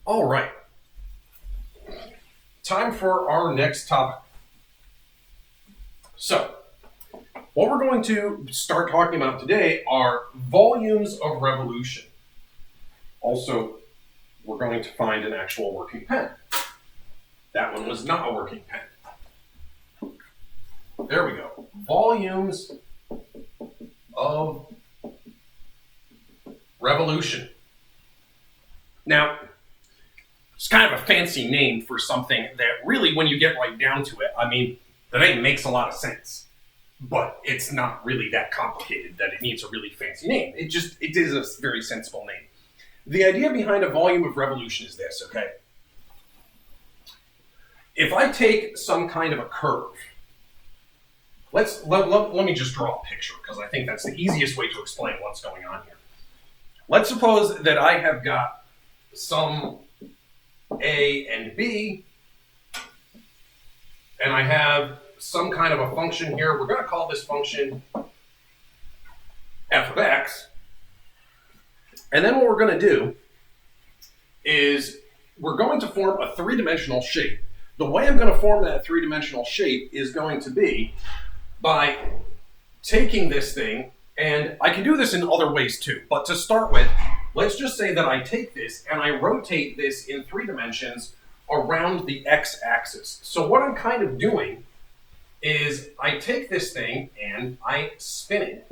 All right. Time for our next topic. So, what we're going to start talking about today are volumes of revolution. Also, we're going to find an actual working pen. That one was not a working pen. There we go. Volumes of revolution. Now, it's kind of a fancy name for something that really, when you get right down to it, the name makes a lot of sense. But it's not really that complicated that it needs a really fancy name. It is a very sensible name. The idea behind a volume of revolution is this, okay? If I take some kind of a curve, let me just draw a picture, because I think that's the easiest way to explain what's going on here. Let's suppose that I have got some A and B, and I have some kind of a function here. We're going to call this function f of x. And then what we're going to do is we're going to form a three-dimensional shape. The way I'm going to form that three-dimensional shape is going to be by taking this thing, and I can do this in other ways too, but to start with, let's just say that I take this and I rotate this in 3 dimensions around the x-axis. So what I'm kind of doing is I take this thing and I spin it.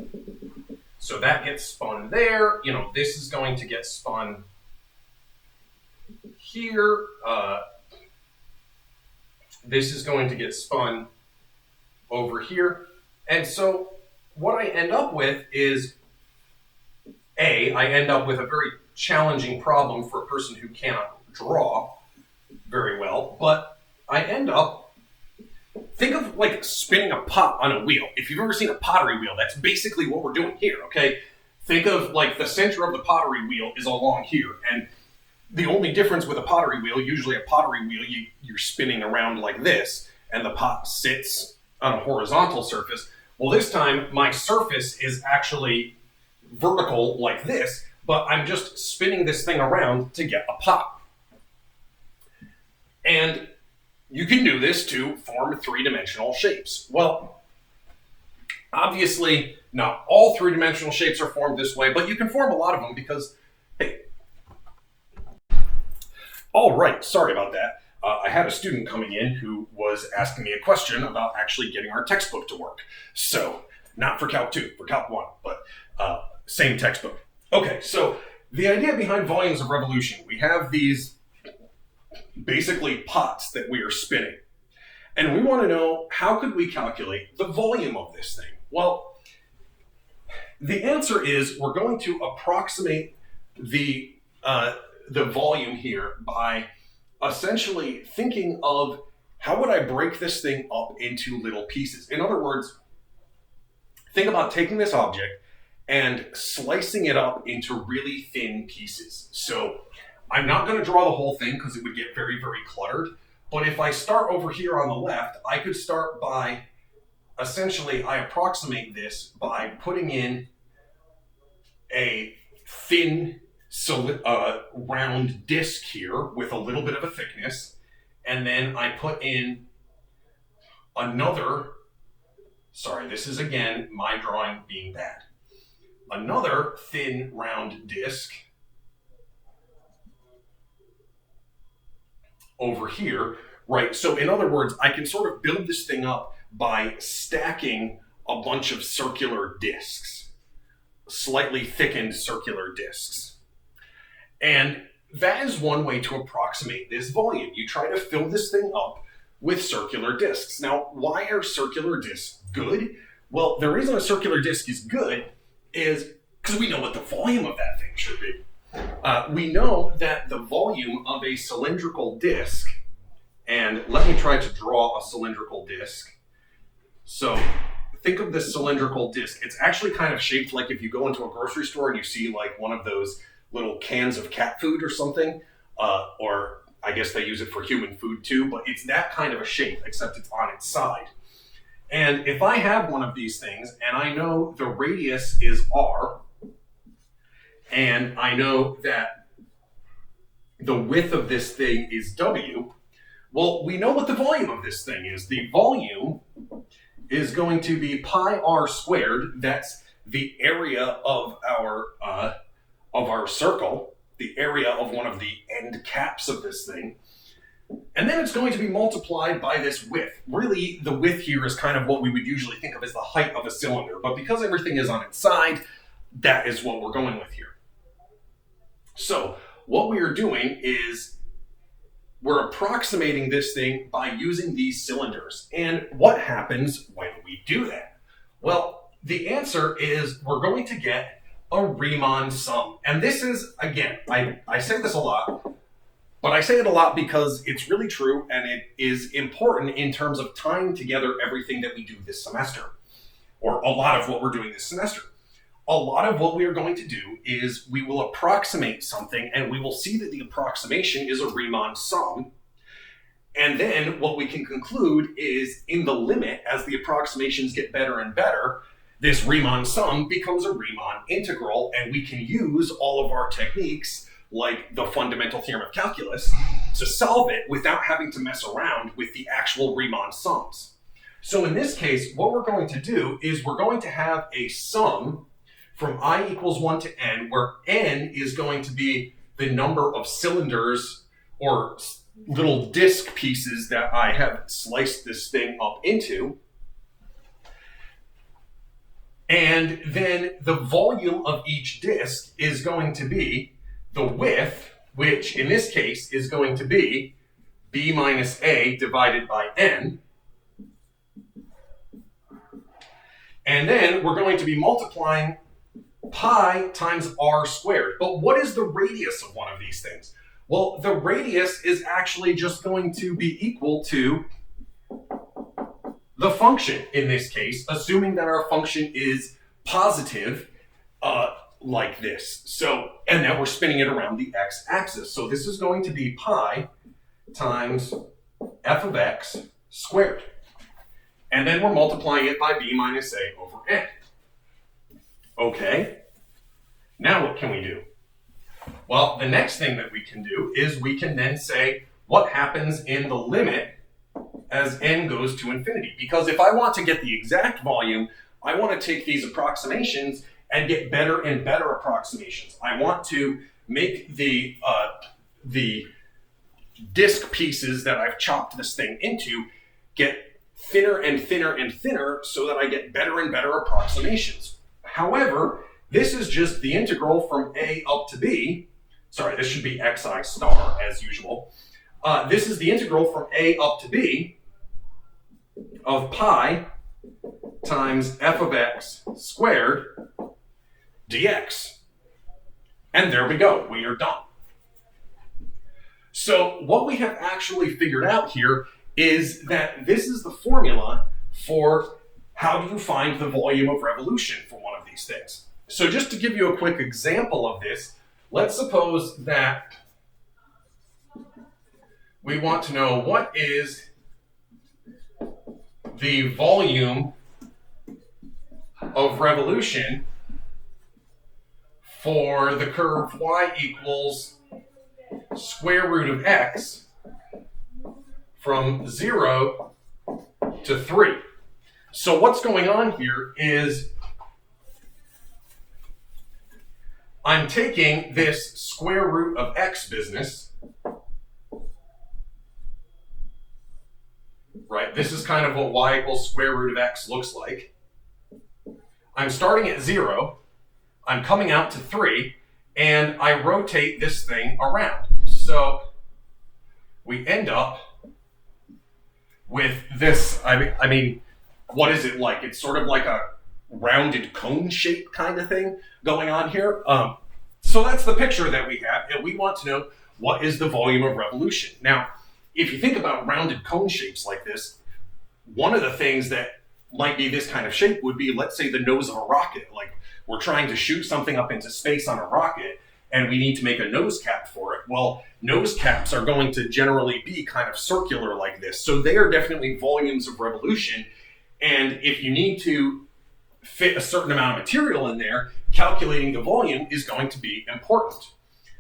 So that gets spun there. This is going to get spun here. This is going to get spun over here. And so what I end up with is, I end up with a very challenging problem for a person who cannot draw very well, but I end up, think of like spinning a pot on a wheel. If you've ever seen a pottery wheel, that's basically what we're doing here, okay? Think of like the center of the pottery wheel is along here, and the only difference with a pottery wheel, usually a pottery wheel, you're spinning around like this, and the pot sits on a horizontal surface. Well, this time my surface is actually vertical like this, but I'm just spinning this thing around to get a pot. And you can do this to form 3-dimensional shapes. Well, obviously, not all 3-dimensional shapes are formed this way, but you can form a lot of them because, hey. All right, sorry about that. I had a student coming in who was asking me a question about actually getting our textbook to work. So, not for Calc 2, for Calc 1, but same textbook. Okay, so the idea behind volumes of revolution, we have these basically pots that we are spinning. And we want to know, how could we calculate the volume of this thing? Well, the answer is we're going to approximate the volume here by essentially thinking of how would I break this thing up into little pieces. In other words, think about taking this object and slicing it up into really thin pieces. So I'm not going to draw the whole thing because it would get very, very cluttered. But if I start over here on the left, I could start by, essentially, I approximate this by putting in a thin round disc here with a little bit of a thickness. And then I put in another, sorry, this is again my drawing being bad. Another thin round disc over here, right? So in other words, I can sort of build this thing up by stacking a bunch of circular discs, slightly thickened circular discs. And that is one way to approximate this volume. You try to fill this thing up with circular discs. Now, why are circular discs good? Well, the reason a circular disc is good is because we know what the volume of that thing should be. We know that the volume of a cylindrical disc, and let me try to draw a cylindrical disc. So think of this cylindrical disc. It's actually kind of shaped like if you go into a grocery store and you see like one of those little cans of cat food or something, or I guess they use it for human food too, but it's that kind of a shape, except it's on its side. And if I have one of these things, and I know the radius is r, and I know that the width of this thing is W, well, we know what the volume of this thing is. The volume is going to be pi r squared. That's the area of our circle, the area of one of the end caps of this thing. And then it's going to be multiplied by this width. Really, the width here is kind of what we would usually think of as the height of a cylinder. But because everything is on its side, that is what we're going with here. So what we are doing is we're approximating this thing by using these cylinders. And what happens when we do that? Well, the answer is we're going to get a Riemann sum. And this is, again, I say this a lot, but I say it a lot because it's really true and it is important in terms of tying together everything that we do this semester, or a lot of what we're doing this semester. A lot of what we are going to do is we will approximate something and we will see that the approximation is a Riemann sum. And then what we can conclude is in the limit, as the approximations get better and better, this Riemann sum becomes a Riemann integral, and we can use all of our techniques like the fundamental theorem of calculus to solve it without having to mess around with the actual Riemann sums. So in this case, what we're going to do is we're going to have a sum from I equals 1 to n, where n is going to be the number of cylinders or little disc pieces that I have sliced this thing up into. And then the volume of each disc is going to be the width, which in this case is going to be b minus a divided by n. And then we're going to be multiplying pi times r squared. But what is the radius of one of these things? Well, the radius is actually just going to be equal to the function in this case, assuming that our function is positive, like this. So, and that we're spinning it around the x-axis. So this is going to be pi times f of x squared. And then we're multiplying it by b minus a over n. Okay, now what can we do? Well, the next thing that we can do is we can then say what happens in the limit as n goes to infinity. Because if I want to get the exact volume, I want to take these approximations and get better and better approximations. I want to make the disc pieces that I've chopped this thing into get thinner and thinner and thinner so that I get better and better approximations. However, this is just the integral from a up to b. Sorry, this should be xi star as usual. This is the integral from a up to b of pi times f of x squared dx. And there we go, we are done. So what we have actually figured out here is that this is the formula for how do you find the volume of revolution for one of these things. So just to give you a quick example of this, let's suppose that we want to know what is the volume of revolution for the curve y equals square root of x from 0 to 3. So what's going on here is I'm taking this square root of x business, right? This is kind of what y equals square root of x looks like. I'm starting at 0, I'm coming out to 3, and I rotate this thing around. So we end up with this, I mean, what is it like? It's sort of like a rounded cone shape kind of thing going on here. So that's the picture that we have, and we want to know what is the volume of revolution. Now, if you think about rounded cone shapes like this, one of the things that might be this kind of shape would be, let's say, the nose of a rocket. Like we're trying to shoot something up into space on a rocket, and we need to make a nose cap for it. Well, nose caps are going to generally be kind of circular like this. So they are definitely volumes of revolution. And if you need to fit a certain amount of material in there, calculating the volume is going to be important.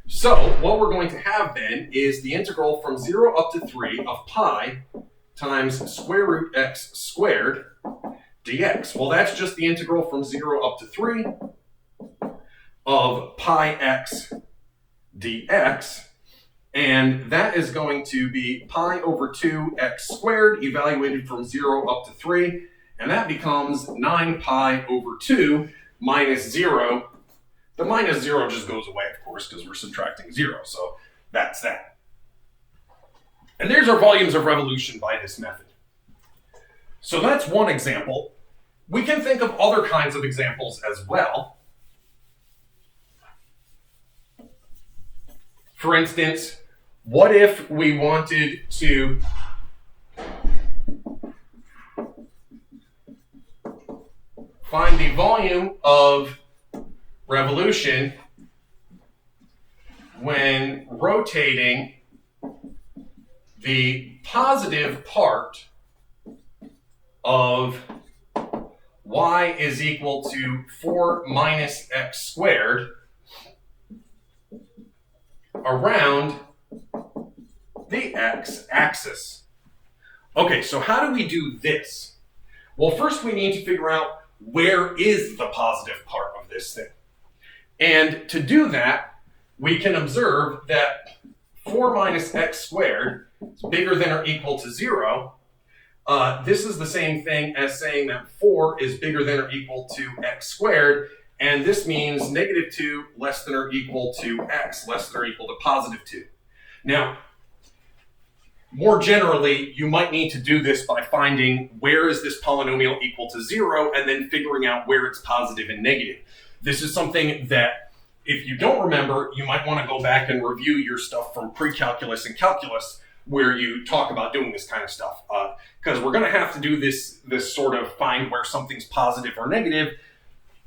So what we're going to have then is the integral from 0 up to 3 of pi times square root x squared dx. Well, that's just the integral from 0 up to 3 of pi x dx. And that is going to be pi over 2x squared evaluated from 0 up to 3. And that becomes 9 pi over 2 minus 0. The minus 0 just goes away, of course, because we're subtracting 0. So that's that. And there's our volumes of revolution by this method. So that's one example. We can think of other kinds of examples as well. For instance, what if we wanted to find the volume of revolution when rotating the positive part of y is equal to 4 minus x squared around the x-axis. Okay, so how do we do this? Well, first we need to figure out where is the positive part of this thing. And to do that, we can observe that 4 minus x squared is bigger than or equal to 0. This is the same thing as saying that 4 is bigger than or equal to x squared, and this means negative 2 less than or equal to x less than or equal to positive 2. Now, more generally, you might need to do this by finding where is this polynomial equal to 0 and then figuring out where it's positive and negative. This is something that, if you don't remember, you might want to go back and review your stuff from pre-calculus and calculus where you talk about doing this kind of stuff. Because we're going to have to do this sort of find where something's positive or negative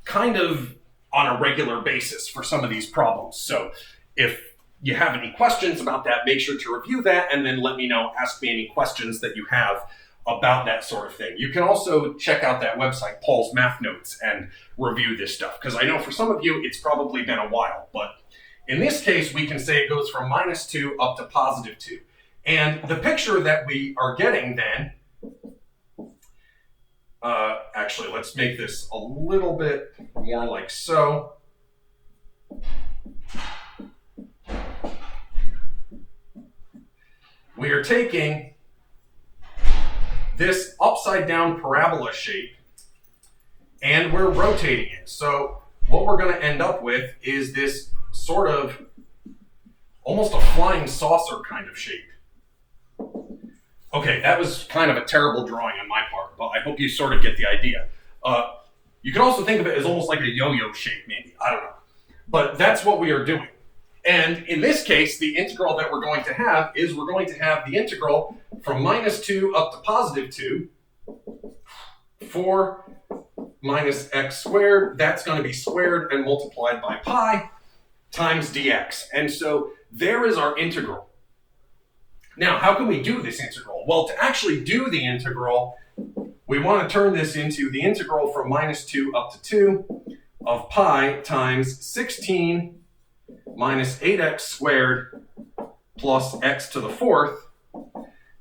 kind of on a regular basis for some of these problems. So if you have any questions about that, make sure to review that and then let me know, ask me any questions that you have about that sort of thing. You can also check out that website, Paul's Math Notes, and review this stuff. Because I know for some of you, it's probably been a while. But in this case, we can say it goes from minus 2 up to positive 2. And the picture that we are getting then, actually, let's make this a little bit more like so. We are taking this upside down parabola shape and we're rotating it. So what we're going to end up with is this sort of almost a flying saucer kind of shape. Okay, that was kind of a terrible drawing on my part, but I hope you sort of get the idea. You can also think of it as almost like a yo-yo shape, maybe. I don't know. But that's what we are doing. And in this case, the integral that we're going to have is we're going to have the integral from minus 2 up to positive 2, 4 minus x squared, that's going to be squared and multiplied by pi times dx. And so there is our integral. Now, how can we do this integral? Well, to actually do the integral, we want to turn this into the integral from minus 2 up to 2 of pi times 16 minus 8x squared plus x to the 4th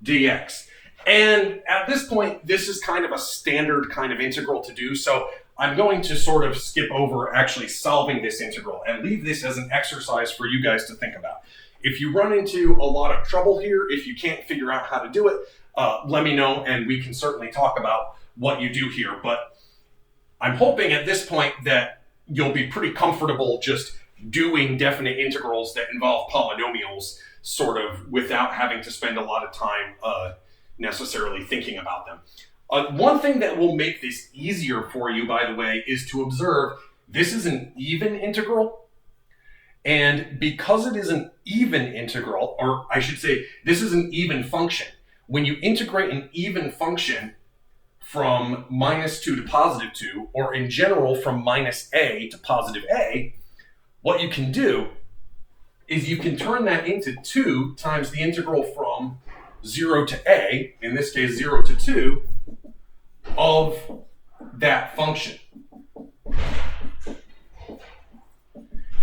dx. And at this point, this is kind of a standard kind of integral to do, so I'm going to sort of skip over actually solving this integral and leave this as an exercise for you guys to think about. If you run into a lot of trouble here, if you can't figure out how to do it, let me know and we can certainly talk about what you do here. But I'm hoping at this point that you'll be pretty comfortable just doing definite integrals that involve polynomials sort of without having to spend a lot of time necessarily thinking about them. One thing that will make this easier for you, by the way, is to observe this is an even integral. And because it is an even integral, or I should say, this is an even function. When you integrate an even function from minus 2 to positive 2, or in general from minus a to positive a, what you can do is you can turn that into 2 times the integral from 0 to a, in this case 0 to 2, of that function.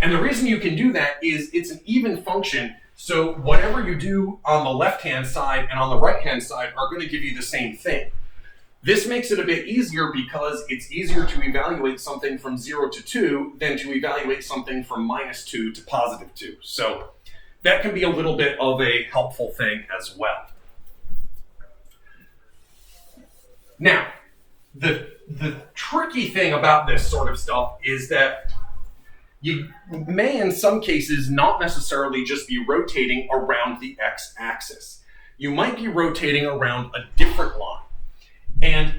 And the reason you can do that is it's an even function. So whatever you do on the left-hand side and on the right-hand side are going to give you the same thing. This makes it a bit easier because it's easier to evaluate something from 0 to 2 than to evaluate something from -2 to +2. So that can be a little bit of a helpful thing as well. Now, the tricky thing about this sort of stuff is that you may, in some cases, not necessarily just be rotating around the x-axis. You might be rotating around a different line. And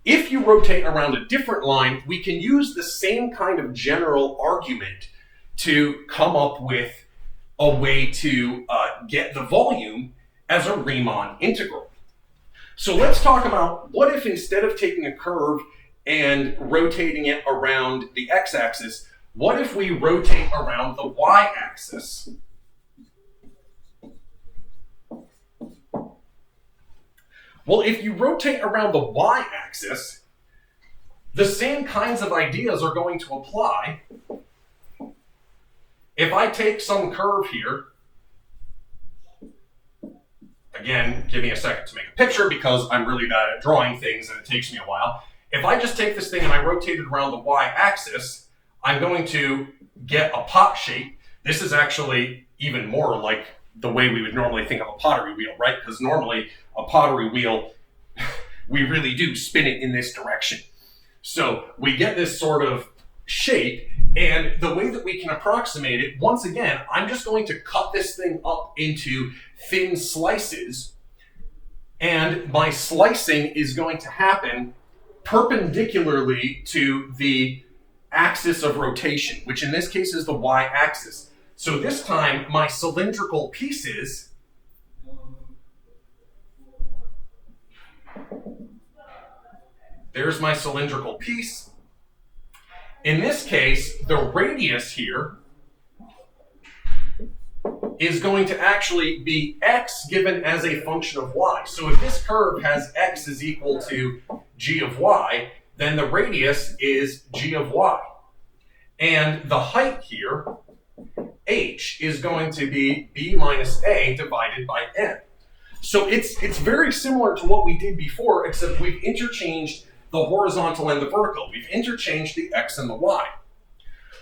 if you rotate around a different line, we can use the same kind of general argument to come up with a way to get the volume as a Riemann integral. So let's talk about what if instead of taking a curve and rotating it around the x-axis, what if we rotate around the y-axis? Well, if you rotate around the y-axis, the same kinds of ideas are going to apply. If I take some curve here, again, give me a second to make a picture because I'm really bad at drawing things and it takes me a while. If I just take this thing and I rotate it around the y-axis, I'm going to get a pot shape. This is actually even more like the way we would normally think of a pottery wheel, right? Because normally a pottery wheel, we really do spin it in this direction. So we get this sort of shape, and the way that we can approximate it, once again, I'm just going to cut this thing up into thin slices, and my slicing is going to happen perpendicularly to the axis of rotation, which in this case is the y-axis. So this time, my cylindrical pieces there's my cylindrical piece. In this case, the radius here is going to actually be x given as a function of y. So if this curve has x is equal to g of y, then the radius is g of y. And the height here, h, is going to be b minus a divided by n. So it's very similar to what we did before, except we've interchanged the horizontal and the vertical. We've interchanged the x and the y.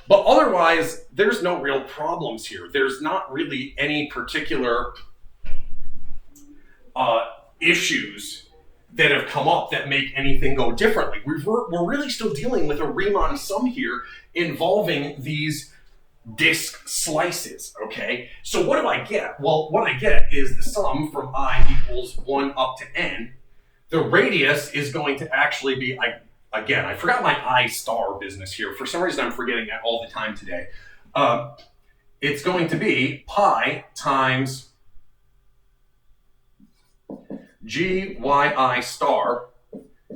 But otherwise, there's no real problems here. There's not really any particular issues that have come up that make anything go differently. We're really still dealing with a Riemann sum here involving these disk slices, okay? So what do I get? Well, what I get is the sum from I equals 1 up to n. The radius is going to actually be, again, I forgot my I star business here. For some reason, I'm forgetting that all the time today. It's going to be pi times GYI star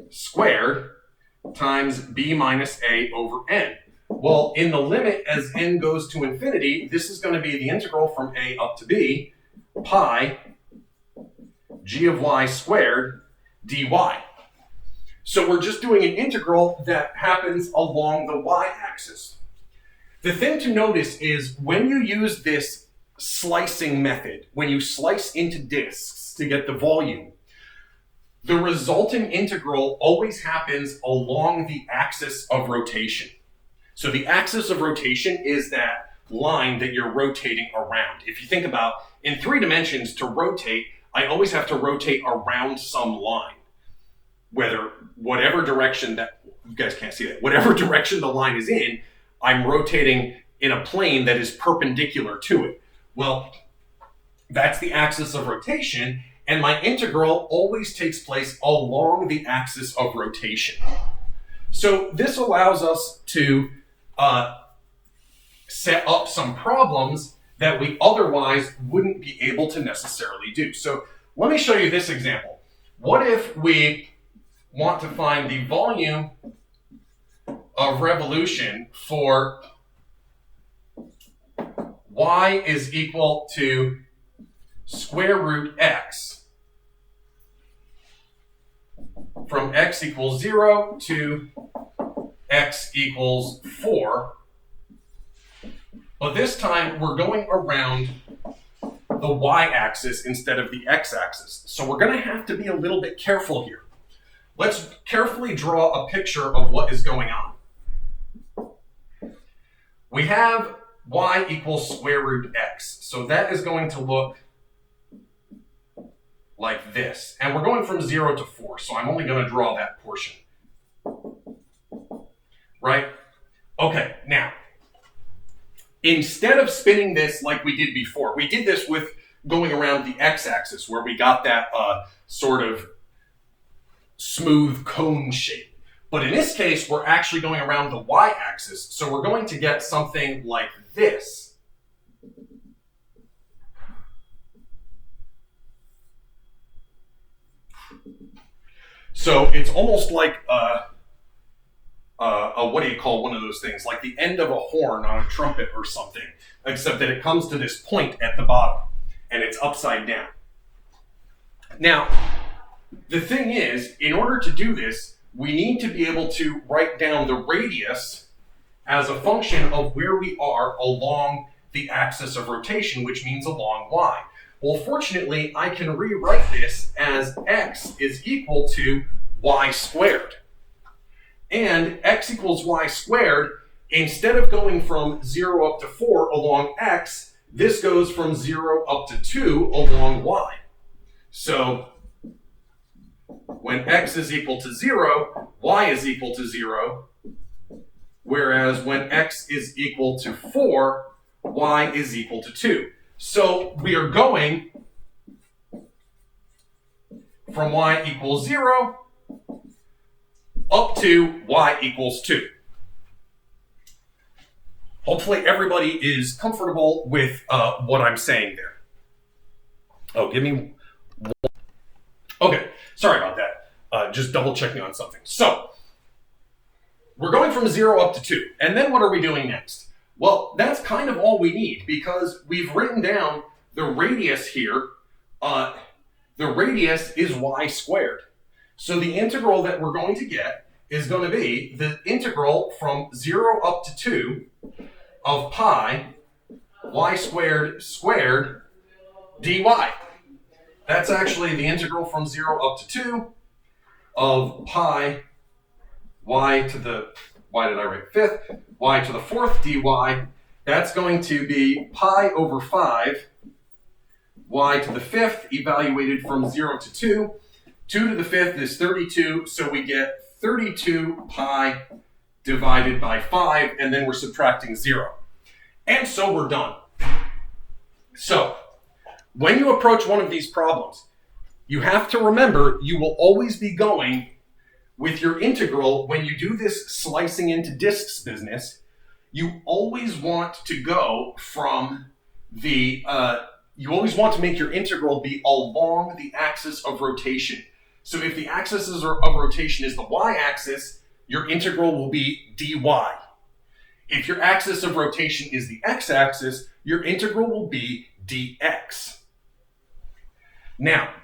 squared times b minus a over n. Well, in the limit as n goes to infinity, this is going to be the integral from a up to b, pi g of y squared dy. So we're just doing an integral that happens along the y-axis. The thing to notice is when you use this slicing method, when you slice into disks to get the volume, the resulting integral always happens along the axis of rotation. So the axis of rotation is that line that you're rotating around. If you think about, in 3 dimensions, to rotate, I always have to rotate around some line. Whatever direction that, you guys can't see that, whatever direction the line is in, I'm rotating in a plane that is perpendicular to it. Well, that's the axis of rotation, and my integral always takes place along the axis of rotation. So this allows us to set up some problems that we otherwise wouldn't be able to necessarily do. So let me show you this example. What if we want to find the volume of revolution for y is equal to square root x from x equals 0 to x equals 4 But this time we're going around the y-axis instead of the x-axis. So we're going to have to be a little bit careful here. Let's carefully draw a picture of what is going on. We have y equals square root x. So that is going to look like this. And we're going from 0 to 4, so I'm only going to draw that portion. Right? Okay, now, instead of spinning this like we did before, we did this with going around the x-axis where we got that sort of smooth cone shape. But in this case, we're actually going around the y-axis, so we're going to get something like this. So it's almost like what do you call one of those things? Like the end of a horn on a trumpet or something, except that it comes to this point at the bottom, and it's upside down. Now, the thing is, in order to do this, we need to be able to write down the radius as a function of where we are along the axis of rotation, which means along y. Well, fortunately, I can rewrite this as x is equal to y squared. And x equals y squared, instead of going from 0 up to 4 along x, this goes from 0 up to 2 along y. So when x is equal to 0, y is equal to 0, whereas when x is equal to 4, y is equal to 2. So we are going from y equals 0 up to y equals 2. Hopefully everybody is comfortable with what I'm saying there. Oh, give me one. Okay, sorry about that. Just double checking on something. So, we're going from 0 up to 2. And then what are we doing next? Well, that's kind of all we need because we've written down the radius here. The radius is y squared. So the integral that we're going to get is going to be the integral from 0 up to 2 of pi y squared squared dy. That's actually the integral from 0 up to 2 of pi y to the, why did I write fifth? Y to the fourth dy. That's going to be pi over 5 y to the fifth evaluated from 0 to 2. 2 to the fifth is 32, so we get 32 pi divided by 5, and then we're subtracting 0. And so we're done. So, when you approach one of these problems, you have to remember you will always be going with your integral. When you do this slicing into discs business, you always want to go from the, you always want to make your integral be along the axis of rotation. So if the axis of rotation is the y-axis, your integral will be dy. If your axis of rotation is the x-axis, your integral will be dx. Now,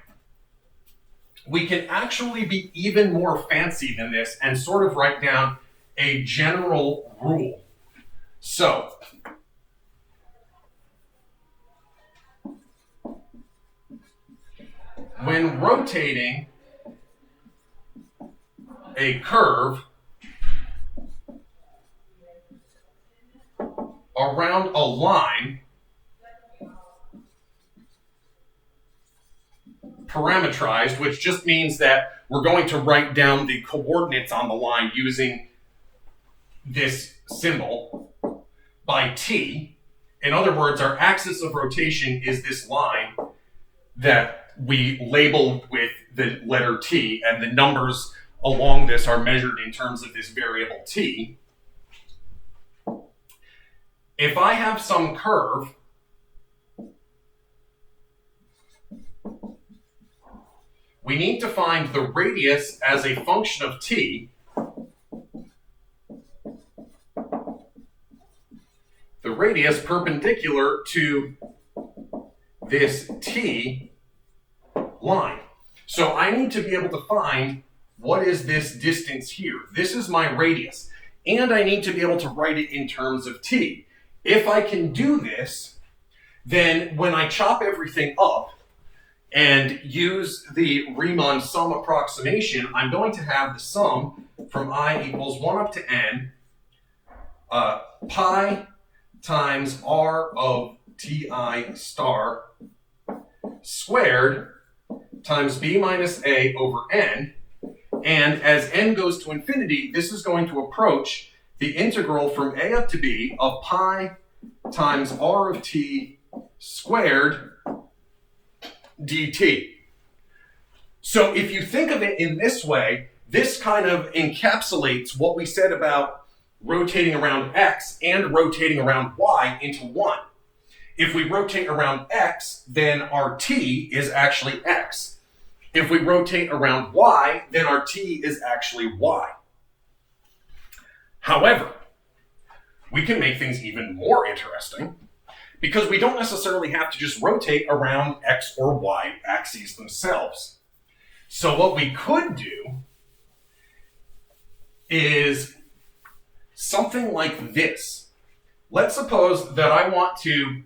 we can actually be even more fancy than this and sort of write down a general rule. So, when rotating a curve around a line parametrized, which just means that we're going to write down the coordinates on the line using this symbol by t. In other words, our axis of rotation is this line that we labeled with the letter t, and the numbers along this are measured in terms of this variable t. If I have some curve we need to find the radius as a function of t. The radius perpendicular to this t line. So I need to be able to find what is this distance here. This is my radius. And I need to be able to write it in terms of t. if I can do this, then when I chop everything up and use the Riemann sum approximation, I'm going to have the sum from I equals 1 up to n pi times r of ti star squared times b minus a over n. And as n goes to infinity, this is going to approach the integral from a up to b of pi times r of t squared dt. So if you think of it in this way, this kind of encapsulates what we said about rotating around x and rotating around y into one. If we rotate around x, then our t is actually x. If we rotate around y, then our t is actually y. However, we can make things even more interesting because we don't necessarily have to just rotate around x or y axes themselves. So what we could do is something like this. Let's suppose that I want to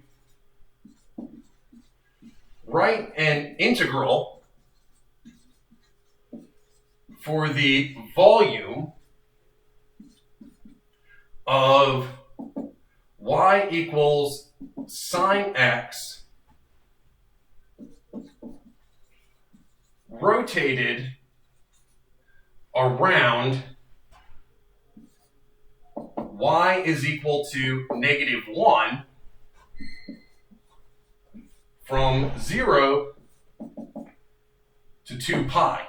write an integral for the volume of y equals sine x rotated around y is equal to -1 from 0 to 2 pi.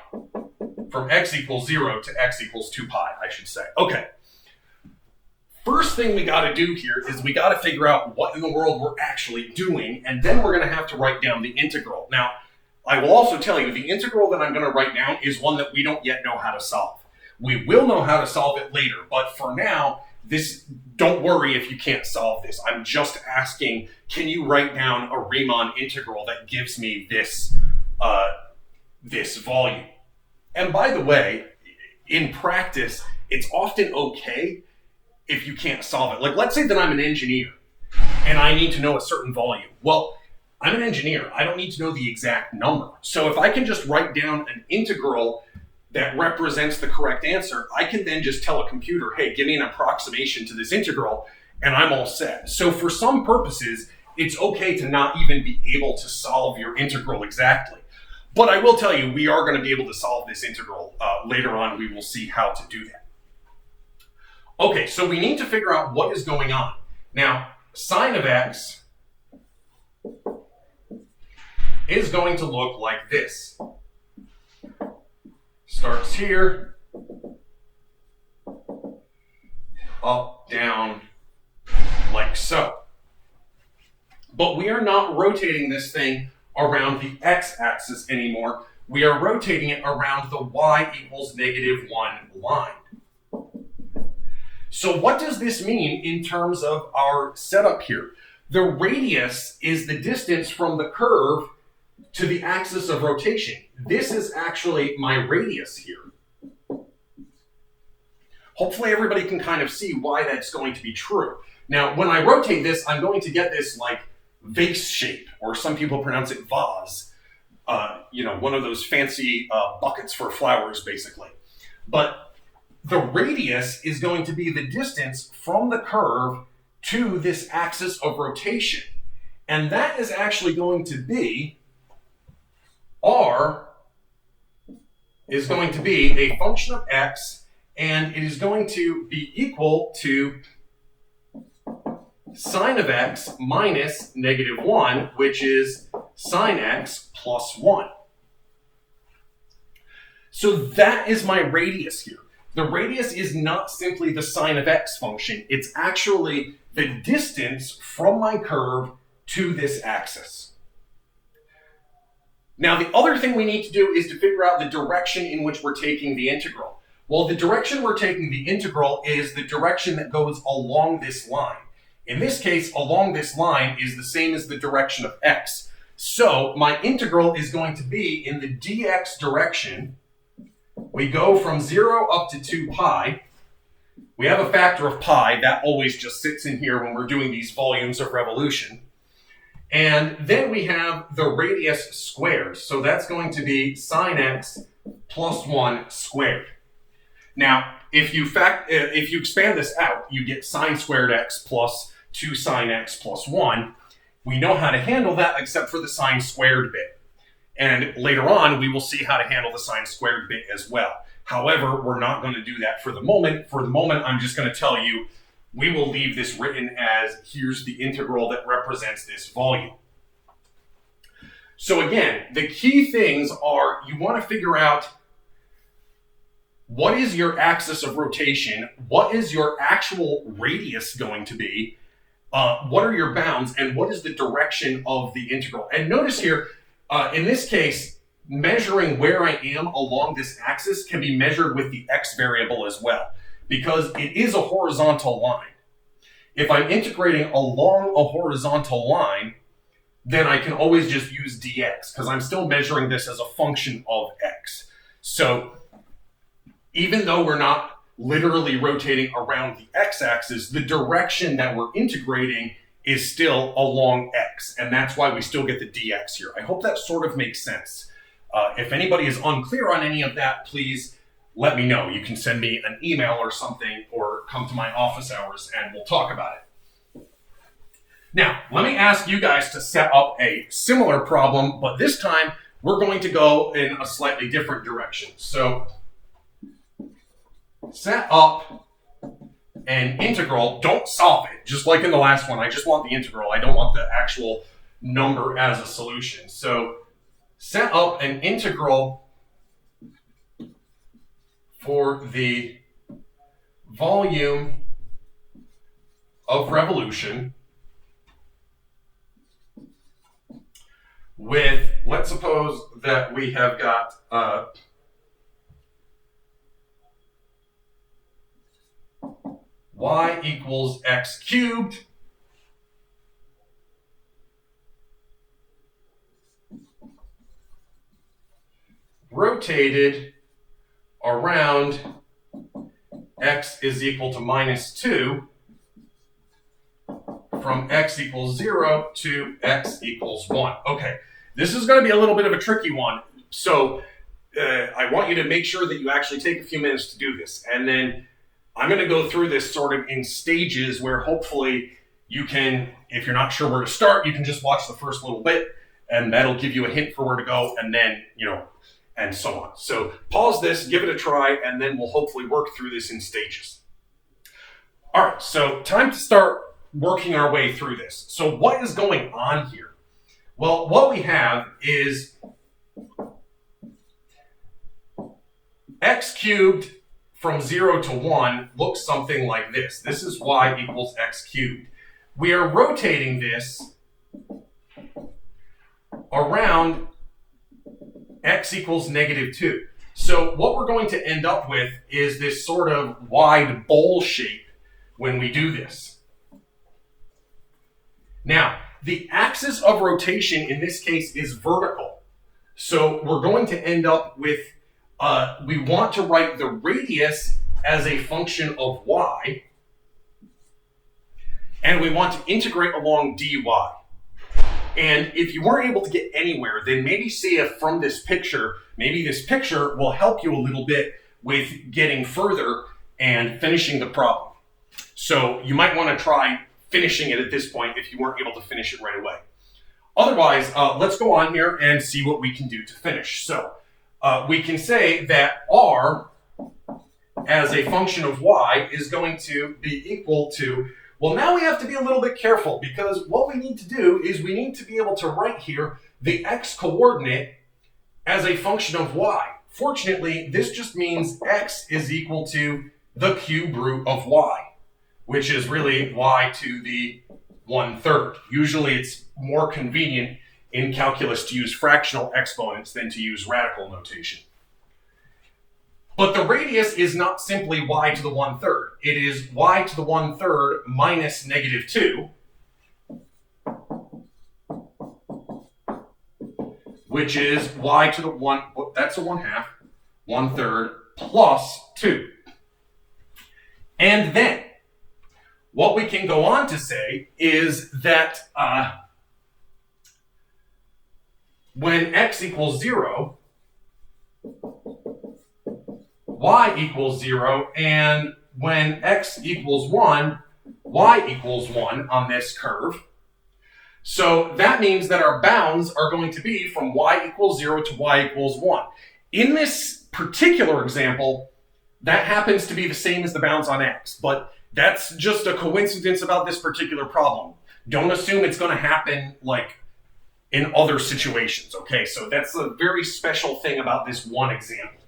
From x equals 0 to x equals 2 pi, I should say. Okay. First thing we got to do here is we got to figure out what in the world we're actually doing, and then we're going to have to write down the integral. Now, I will also tell you the integral that I'm going to write down is one that we don't yet know how to solve. We will know how to solve it later, but for now, don't worry if you can't solve this. I'm just asking, can you write down a Riemann integral that gives me this volume? And by the way, in practice, it's often okay if you can't solve it. Like, let's say that I'm an engineer and I need to know a certain volume. Well, I'm an engineer. I don't need to know the exact number. So if I can just write down an integral that represents the correct answer, I can then just tell a computer, hey, give me an approximation to this integral, and I'm all set. So for some purposes, it's okay to not even be able to solve your integral exactly. But I will tell you, we are going to be able to solve this integral. Later on, we will see how to do that. Okay, so we need to figure out what is going on. Now, sine of x is going to look like this. Starts here, up, down, like so. But we are not rotating this thing around the x-axis anymore. We are rotating it around the y equals -1 line. So what does this mean in terms of our setup here? The radius is the distance from the curve to the axis of rotation. This is actually my radius here. Hopefully everybody can kind of see why that's going to be true. Now, when I rotate this, I'm going to get this like vase shape, or some people pronounce it vase. One of those fancy buckets for flowers, basically. But the radius is going to be the distance from the curve to this axis of rotation. And that is actually going to be, r is going to be a function of x, and it is going to be equal to sine of x minus -1, which is sine x plus 1. So that is my radius here. The radius is not simply the sine of x function. It's actually the distance from my curve to this axis. Now, the other thing we need to do is to figure out the direction in which we're taking the integral. Well, the direction we're taking the integral is the direction that goes along this line. In this case, along this line is the same as the direction of x. So my integral is going to be in the dx direction. We go from 0 up to 2 pi, We have a factor of pi. That always just sits in here when we're doing these volumes of revolution. And then we have the radius squared. So that's going to be sine x plus 1 squared. Now, if you expand this out, you get sine squared x plus 2 sine x plus 1. We know how to handle that except for the sine squared bit. And later on, we will see how to handle the sine squared bit as well. However, we're not going to do that for the moment. For the moment, I'm just going to tell you, we will leave this written as, here's the integral that represents this volume. So again, the key things are, you want to figure out what is your axis of rotation, what is your actual radius going to be, what are your bounds, and what is the direction of the integral. And notice here, in this case, measuring where I am along this axis can be measured with the x variable as well, because it is a horizontal line. If I'm integrating along a horizontal line, then I can always just use dx, because I'm still measuring this as a function of x. So even though we're not literally rotating around the x-axis, the direction that we're integrating is still along x, and that's why we still get the dx here. I hope that sort of makes sense. If anybody is unclear on any of that, please let me know. You can send me an email or something, or come to my office hours and we'll talk about it. Now, let me ask you guys to set up a similar problem, but this time we're going to go in a slightly different direction. So set up an integral. Don't solve it, just like in the last one. I just want the integral. I don't want the actual number as a solution. So set up an integral for the volume of revolution with, let's suppose that we have got y equals x cubed rotated around x is equal to minus 2 from x equals 0 to x equals 1. Okay, this is going to be a little bit of a tricky one. So I want you to make sure that you actually take a few minutes to do this. And then I'm going to go through this sort of in stages where hopefully you can, if you're not sure where to start, you can just watch the first little bit and that'll give you a hint for where to go, and then, and so on. So pause this, give it a try, and then we'll hopefully work through this in stages. All right, so time to start working our way through this. So what is going on here? Well, what we have is x cubed from 0 to 1 looks something like this. This is y equals x cubed. We are rotating this around x equals negative 2. So what we're going to end up with is this sort of wide bowl shape when we do this. Now, the axis of rotation in this case is vertical. So we're going to end up with, we want to write the radius as a function of y, and we want to integrate along dy. And if you weren't able to get anywhere, then maybe see if from this picture, maybe this picture will help you a little bit with getting further and finishing the problem. So you might want to try finishing it at this point if you weren't able to finish it right away. Otherwise, let's go on here and see what we can do to finish. So we can say that r as a function of y is going to be equal to, well, now we have to be a little bit careful, because what we need to do is we need to be able to write here the x coordinate as a function of y. Fortunately, this just means x is equal to the cube root of y, which is really y to the 1/3. Usually it's more convenient in calculus to use fractional exponents than to use radical notation. But the radius is not simply y to the 1/3. It is y to the 1/3 minus negative 2, which is y to the 1/2, 1/3 plus 2. And then what we can go on to say is that when x equals 0, y equals 0, and when x equals 1, y equals 1 on this curve. So that means that our bounds are going to be from y equals 0 to y equals 1. In this particular example, that happens to be the same as the bounds on x, but that's just a coincidence about this particular problem. Don't assume it's going to happen like in other situations, okay? So that's a very special thing about this one example.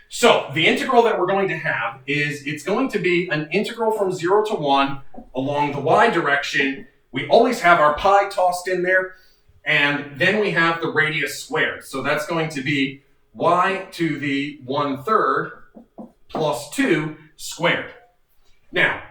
So the integral that we're going to have is it's going to be an integral from 0 to 1 along the y direction. We always have our pi tossed in there, and then we have the radius squared. So that's going to be y to the 1/3 plus 2 squared. Now,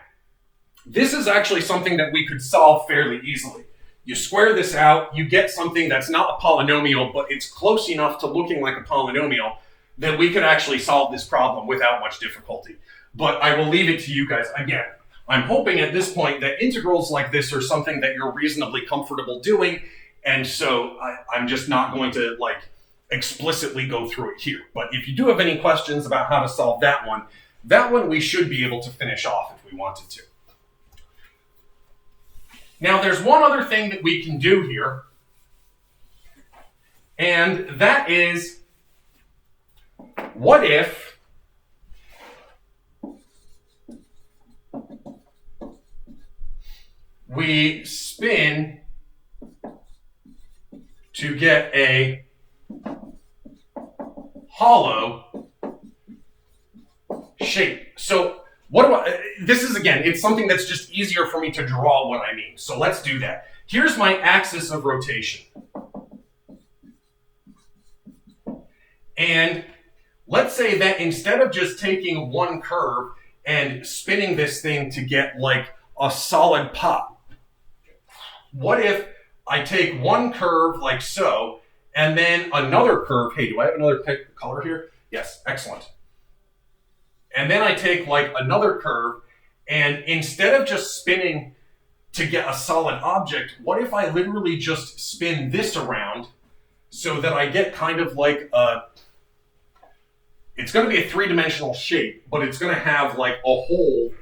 this is actually something that we could solve fairly easily. You square this out, you get something that's not a polynomial, but it's close enough to looking like a polynomial that we could actually solve this problem without much difficulty. But I will leave it to you guys. Again, I'm hoping at this point that integrals like this are something that you're reasonably comfortable doing, and so I'm just not going to explicitly go through it here. But if you do have any questions about how to solve that one we should be able to finish off if we wanted to. Now there's one other thing that we can do here, and that is, what if we spin to get a hollow shape? So this is, again, it's something that's just easier for me to draw what I mean. So let's do that. Here's my axis of rotation. And let's say that instead of just taking one curve and spinning this thing to get like a solid pop, what if I take one curve like so, and then another curve? Hey, do I have another color here? Yes, excellent. And then I take like another curve, and instead of just spinning to get a solid object, what if I literally just spin this around so that I get kind of like it's going to be a three-dimensional shape, but it's going to have like a hole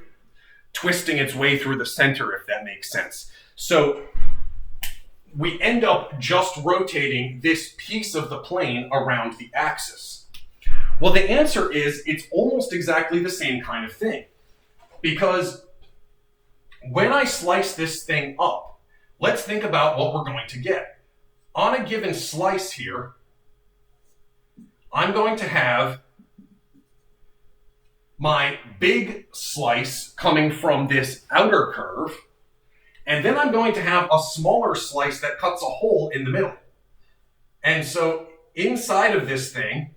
twisting its way through the center, if that makes sense. So we end up just rotating this piece of the plane around the axis. Well, the answer is it's almost exactly the same kind of thing. Because when I slice this thing up, let's think about what we're going to get. On a given slice here, I'm going to have my big slice coming from this outer curve, and then I'm going to have a smaller slice that cuts a hole in the middle. And so inside of this thing,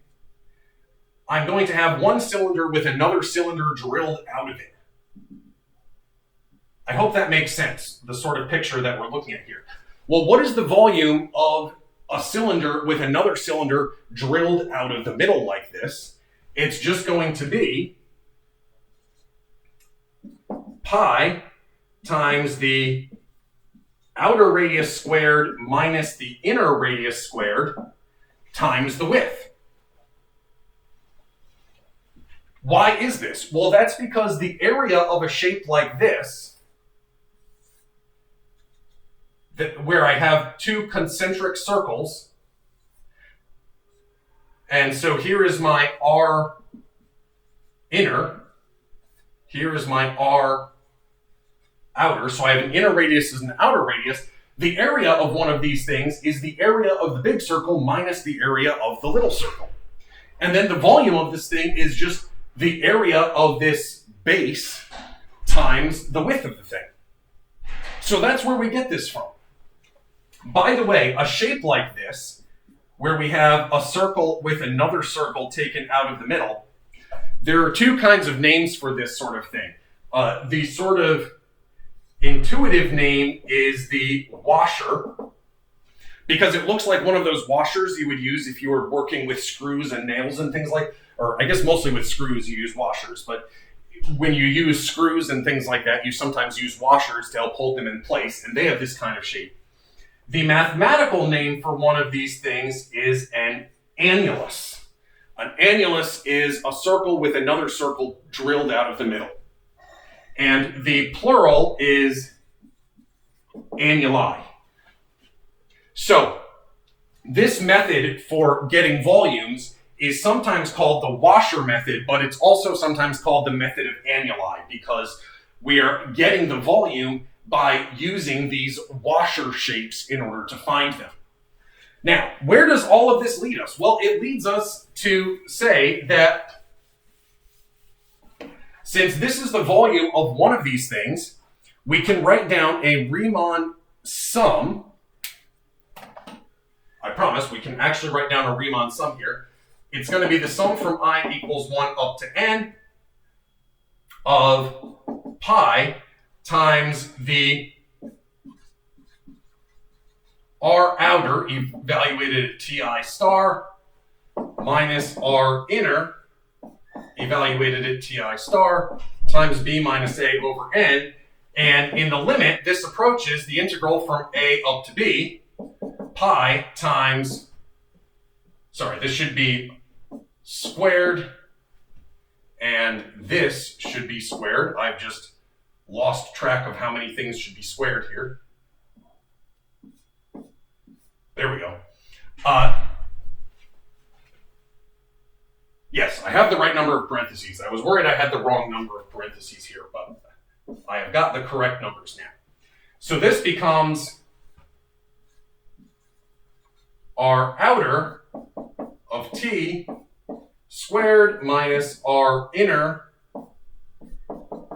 I'm going to have one cylinder with another cylinder drilled out of it. I hope that makes sense, the sort of picture that we're looking at here. Well, what is the volume of a cylinder with another cylinder drilled out of the middle like this? It's just going to be pi times the outer radius squared minus the inner radius squared times the width. Why is this? Well, that's because the area of a shape like this, where I have two concentric circles, and so here is my R inner, here is my R outer, so I have an inner radius and an outer radius. The area of one of these things is the area of the big circle minus the area of the little circle. And then the volume of this thing is just the area of this base times the width of the thing. So that's where we get this from. By the way, a shape like this, where we have a circle with another circle taken out of the middle, there are two kinds of names for this sort of thing. The sort of intuitive name is the washer, because it looks like one of those washers you would use if you were working with screws and nails and things like, or I guess mostly with screws you use washers, but when you use screws and things like that, you sometimes use washers to help hold them in place, and they have this kind of shape. The mathematical name for one of these things is an annulus. An annulus is a circle with another circle drilled out of the middle. And the plural is annuli. So, this method for getting volumes is sometimes called the washer method, but it's also sometimes called the method of annuli because we are getting the volume by using these washer shapes in order to find them. Now, where does all of this lead us? Well, it leads us to say that since this is the volume of one of these things, we can write down a Riemann sum. I promise we can actually write down a Riemann sum here. It's going to be the sum from I equals 1 up to n of pi times the R outer evaluated at Ti star minus R inner evaluated at Ti star times B minus A over n. And in the limit, this approaches the integral from A up to B, pi times, sorry, this should be squared, and this should be squared. I've just lost track of how many things should be squared here. There we go. Yes, I have the right number of parentheses. I was worried I had the wrong number of parentheses here, but I have got the correct numbers now. So this becomes R outer of T squared minus R inner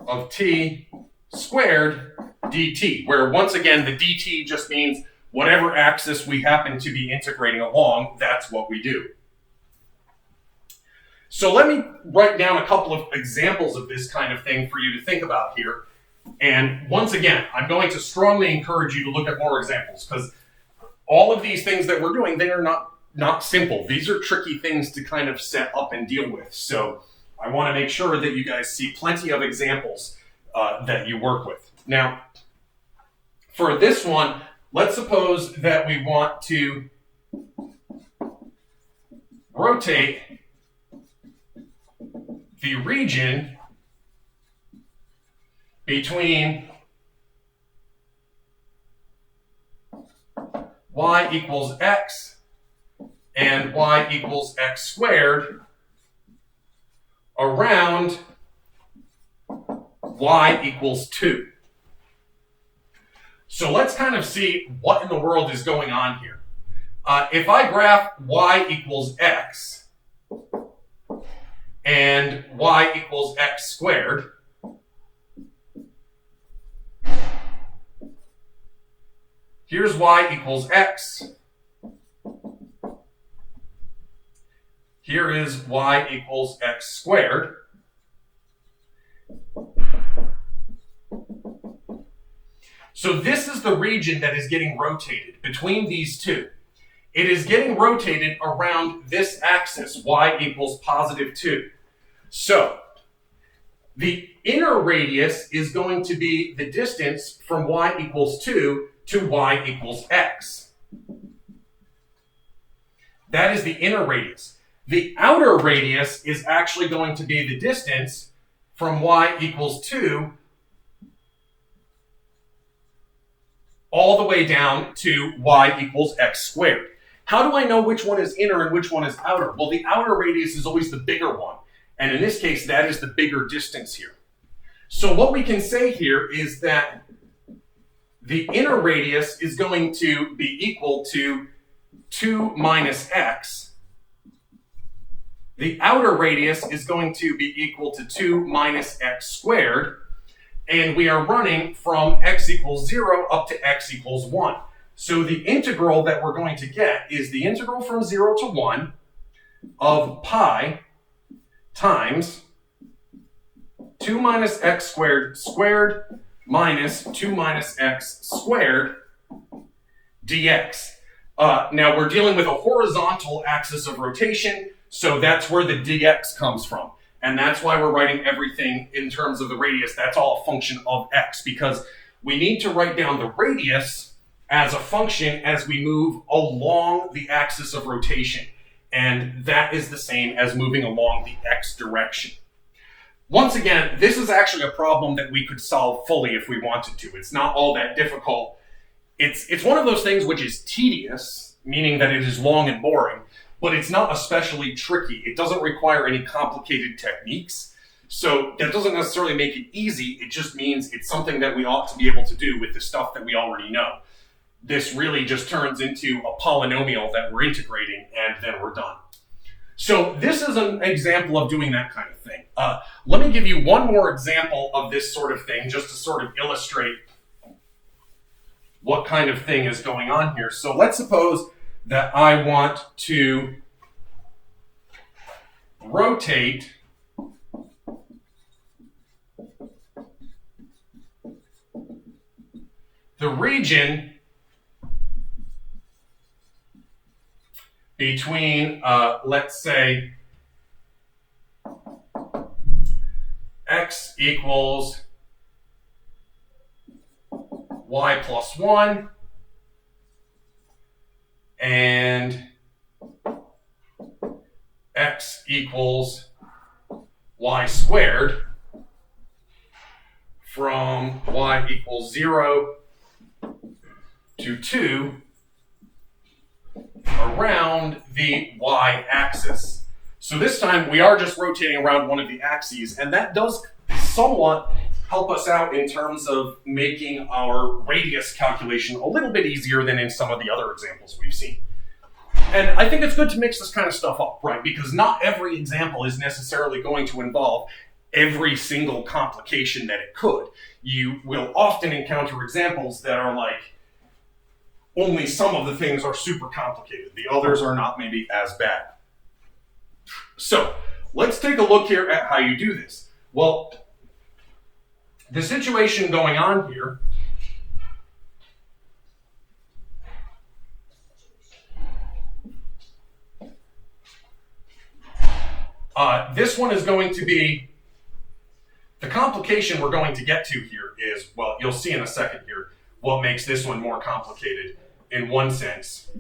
of T squared dt, where once again the dt just means whatever axis we happen to be integrating along, that's what we do. So let me write down a couple of examples of this kind of thing for you to think about here. And once again, I'm going to strongly encourage you to look at more examples because all of these things that we're doing, they are not simple. These are tricky things to kind of set up and deal with. So I want to make sure that you guys see plenty of examples that you work with. Now, for this one, let's suppose that we want to rotate the region between y equals x and y equals x squared around y equals 2. So let's kind of see what in the world is going on here. If I graph y equals x and y equals x squared, here's y equals x. Here is y equals x squared. So this is the region that is getting rotated between these two. It is getting rotated around this axis, y equals positive 2. So the inner radius is going to be the distance from y equals 2 to y equals x. That is the inner radius. The outer radius is actually going to be the distance from y equals 2 all the way down to y equals x squared. How do I know which one is inner and which one is outer? Well, the outer radius is always the bigger one. And in this case, that is the bigger distance here. So what we can say here is that the inner radius is going to be equal to 2 minus x. The outer radius is going to be equal to 2 minus x squared. And we are running from x equals 0 up to x equals 1. So the integral that we're going to get is the integral from 0 to 1 of pi times 2 minus x squared squared minus 2 minus x squared dx. Now we're dealing with a horizontal axis of rotation, so that's where the dx comes from. And that's why we're writing everything in terms of the radius. That's all a function of x, because we need to write down the radius as a function as we move along the axis of rotation. And that is the same as moving along the x direction. Once again, this is actually a problem that we could solve fully if we wanted to. It's not all that difficult. It's one of those things which is tedious, meaning that it is long and boring, but it's not especially tricky. It doesn't require any complicated techniques. So that doesn't necessarily make it easy. It just means it's something that we ought to be able to do with the stuff that we already know. This really just turns into a polynomial that we're integrating, and then we're done. So this is an example of doing that kind of thing. Let me give you one more example of this sort of thing, just to sort of illustrate what kind of thing is going on here. So let's suppose that I want to rotate the region between, let's say, x equals y plus 1 and x equals y squared from y equals 0 to 2 around the y-axis. So this time we are just rotating around one of the axes, and that does somewhat help us out in terms of making our radius calculation a little bit easier than in some of the other examples we've seen. And I think it's good to mix this kind of stuff up, right? Because not every example is necessarily going to involve every single complication that it could. You will often encounter examples that are like, only some of the things are super complicated. The others are not maybe as bad. So let's take a look here at how you do this. Well, the situation going on here this one is going to be, the complication we're going to get to here is, well, you'll see in a second here, what makes this one more complicated in one sense.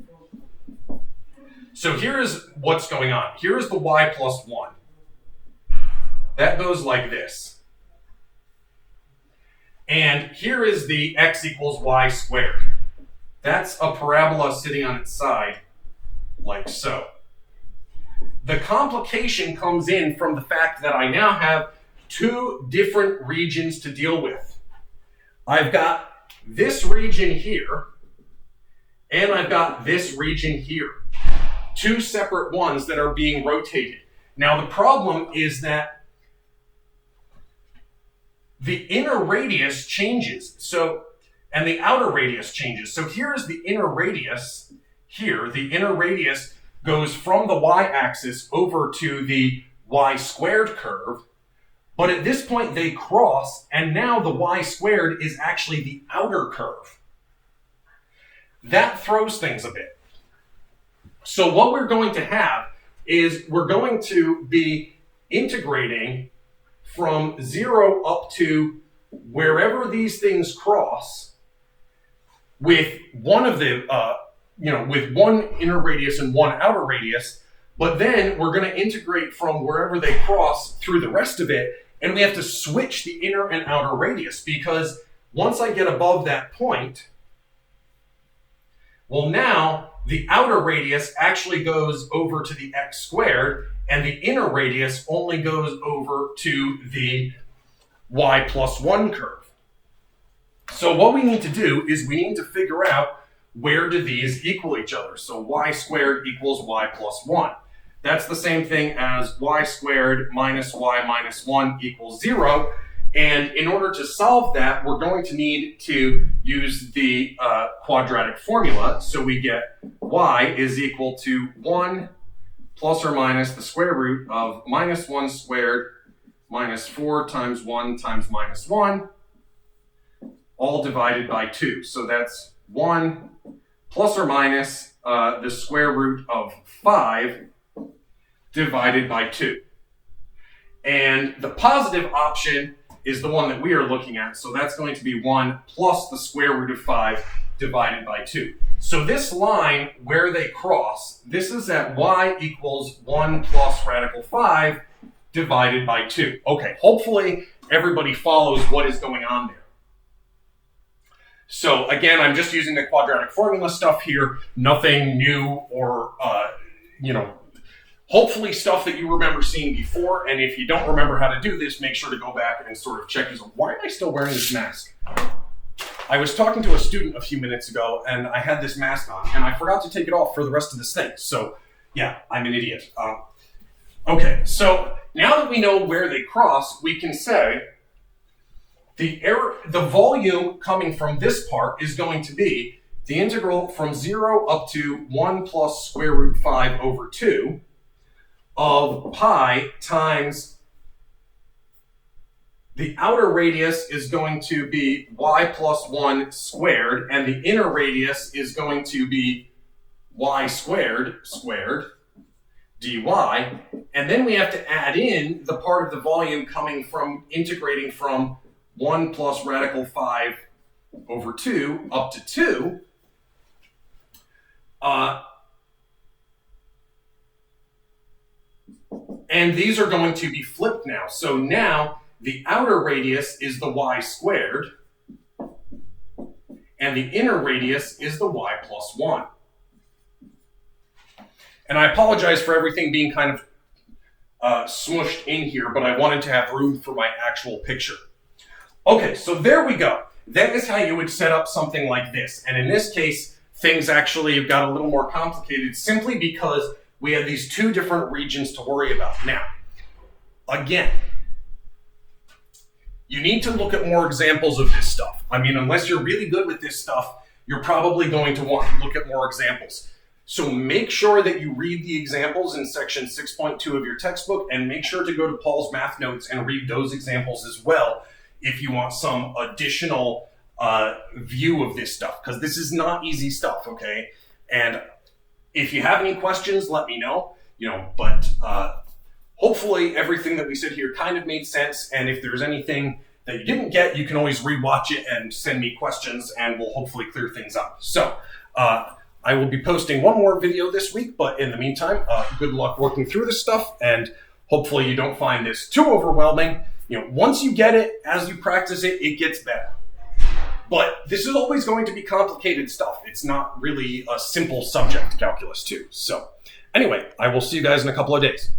So here is what's going on. Here is the y plus 1. That goes like this. And here is the x equals y squared. That's a parabola sitting on its side, like so. The complication comes in from the fact that I now have two different regions to deal with. I've got this region here, and I've got this region here. Two separate ones that are being rotated. Now the problem is that the inner radius changes, and the outer radius changes. So here's the inner radius here. The inner radius goes from the y-axis over to the y squared curve, but at this point they cross, and now the y squared is actually the outer curve. That throws things a bit. So what we're going to have is we're going to be integrating from 0 up to wherever these things cross with one of the, with one inner radius and one outer radius, but then we're going to integrate from wherever they cross through the rest of it, and we have to switch the inner and outer radius, because once I get above that point, well, now the outer radius actually goes over to the x squared, and the inner radius only goes over to the y plus 1 curve. So what we need to do is we need to figure out where do these equal each other. So y squared equals y plus 1. That's the same thing as y squared minus y minus 1 equals 0. And in order to solve that, we're going to need to use the quadratic formula. So we get y is equal to 1 plus or minus the square root of minus 1 squared minus 4 times 1 times minus 1, all divided by 2. So that's 1 plus or minus the square root of 5 divided by 2. And the positive option is the one that we are looking at. So that's going to be 1 plus the square root of 5 divided by 2. So this line where they cross, this is at y equals 1 plus radical 5 divided by 2. Okay, hopefully everybody follows what is going on there. So again, I'm just using the quadratic formula stuff here. Nothing new or, hopefully stuff that you remember seeing before. And if you don't remember how to do this, make sure to go back and sort of check yourself. Why am I still wearing this mask? I was talking to a student a few minutes ago, and I had this mask on, and I forgot to take it off for the rest of this thing. So, yeah, I'm an idiot. Okay, so now that we know where they cross, we can say the volume coming from this part is going to be the integral from 0 up to 1 plus square root 5 over 2 of pi times the outer radius is going to be y plus 1 squared, and the inner radius is going to be y squared dy, and then we have to add in the part of the volume coming from integrating from 1 plus radical 5 over 2 up to 2. And these are going to be flipped now. So now the outer radius is the y squared, and the inner radius is the y plus 1. And I apologize for everything being kind of smushed in here, but I wanted to have room for my actual picture. Okay, so there we go. That is how you would set up something like this. And in this case, things actually got a little more complicated simply because we had these two different regions to worry about. Now, again, you need to look at more examples of this stuff. I mean, unless you're really good with this stuff, you're probably going to want to look at more examples. So make sure that you read the examples in section 6.2 of your textbook, and make sure to go to Paul's math notes and read those examples as well if you want some additional view of this stuff, because this is not easy stuff, okay? And if you have any questions, let me know, but hopefully everything that we said here kind of made sense, and if there's anything that you didn't get, you can always rewatch it and send me questions, and we'll hopefully clear things up. So I will be posting one more video this week, but in the meantime, good luck working through this stuff, and hopefully you don't find this too overwhelming. Once you get it, as you practice it, it gets better. But this is always going to be complicated stuff. It's not really a simple subject, calculus 2. So anyway, I will see you guys in a couple of days.